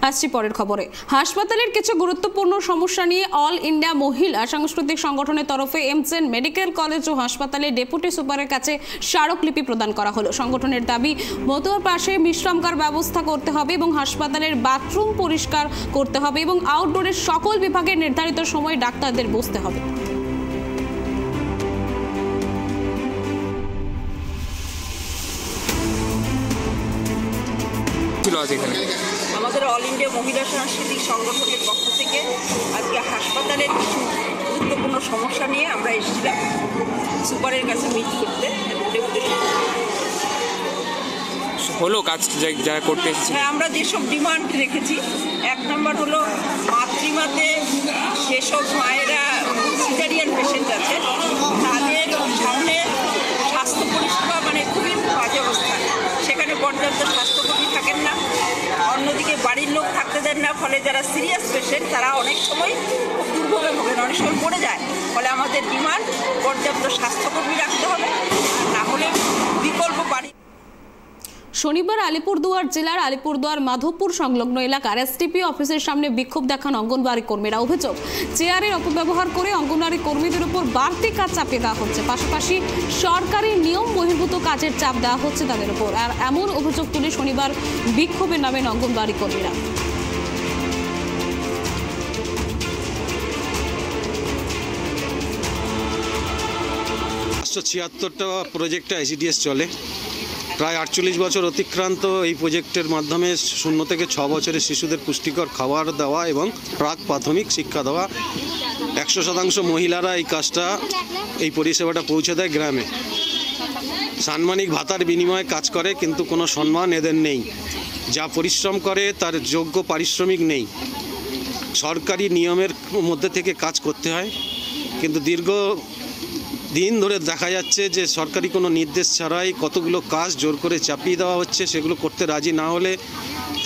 আসছি পরের খবরে। হাসপাতালের কিছু গুরুত্বপূর্ণ সমস্যা নিয়ে অল ইন্ডিয়া মহিলা সাংস্কৃতিক সংগঠনের তরফে এমজেন মেডিকেল কলেজ ও হাসপাতালের ডেপুটি সুপারের কাছে স্মারকলিপি প্রদান করা হলো। সংগঠনের দাবি, মতুয়ার পাশে বিশ্রামকার ব্যবস্থা করতে হবে এবং হাসপাতালের বাথরুম পরিষ্কার করতে হবে এবং আউটডোরের সকল বিভাগের নির্ধারিত সময় ডাক্তারদের বসতে হবে। আমাদের অল ইন্ডিয়া মহিলা সাংস্কৃতিক সংগঠনের পক্ষ থেকে আজকে হাসপাতালের কিছু গুরুত্বপূর্ণ সমস্যা নিয়ে আমরা এসেছিলাম সুপারের কাছে মিট করতে। হলো কাজ যা করতে এসেছি। হ্যাঁ, আমরা যেসব ডিমান্ড রেখেছি, 1 নম্বর হলো মাতৃমাতে যেসব মায়েরা সিজারিয়ান পেশেন্ট আছে তাদের সামনে স্বাস্থ্য পরিষেবা খুবই বাজে অবস্থা, সেখানে পর্যাপ্ত স্বাস্থ্যকর্মী থাকেন না, অন্যদিকে বাড়ির লোক থাকতে দেন না, ফলে যারা সিরিয়াস পেশেন্ট তারা অনেক সময় খুব দুর্ভোগে ভোগেন, অনেক সময় পড়ে যায়। ফলে আমাদের ডিমান্ড পর্যাপ্ত স্বাস্থ্যকর্মী রাখতে হবে, না হলে বিকল্প বাড়ি। শনিবার আলিপুরদুয়ার জেলার আলিপুরদুয়ার মাধবপুর সংলগ্ন এলাকার এসটিপি অফিসের সামনে বিক্ষোভ দেখান অঙ্গনওয়াড়ি কর্মীরা। অভিযোগ, চেয়ারের অপব্যবহার করে অঙ্গনওয়াড়ি কর্মীদের উপর বাড়তি কাজ চাপিয়ে দেওয়া হচ্ছে, পাশাপাশি সরকারি নিয়ম বহির্ভূত কাজের চাপ দেওয়া হচ্ছে তাদের উপর। আর এমন অভিযোগ তুলে শনিবার বিক্ষোভে নামেন অঙ্গনওয়াড়ি কর্মীরা। 176টা প্রজেক্টে আইসিডিএস চলে। প্রায় 48 বছর অতিক্রান্ত এই প্রজেক্টের মাধ্যমে 0 থেকে 6 বছরের শিশুদের পুষ্টিকর খাবার দেওয়া এবং প্রাক প্রাথমিক শিক্ষা দেওয়া। 100% মহিলারা এই কাজটা, এই পরিষেবাটা পৌঁছে দেয় গ্রামে। সাম্মানিক ভাতার বিনিময়ে কাজ করে, কিন্তু কোনো সম্মান এদের নেই। যা পরিশ্রম করে তার যোগ্য পারিশ্রমিক নেই। সরকারি নিয়মের মধ্যে থেকে কাজ করতে হয়, কিন্তু দীর্ঘ দিন ধরে দেখা যাচ্ছে যে সরকারি কোনো নির্দেশ ছাড়াই কতগুলো কাজ জোর করে চাপিয়ে দেওয়া হচ্ছে। সেগুলো করতে রাজি না হলে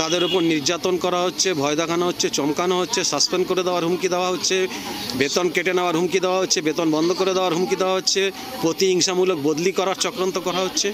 তাদের উপর নির্যাতন করা হচ্ছে, ভয় দেখানো হচ্ছে, চমকানো হচ্ছে, সাসপেন্ড করে দেওয়ার হুমকি দেওয়া হচ্ছে, বেতন কেটে নেওয়ার হুমকি দেওয়া হচ্ছে, বেতন বন্ধ করে দেওয়ার হুমকি দেওয়া হচ্ছে, প্রতিহিংসামূলক বদলি করার চক্রান্ত করা হচ্ছে।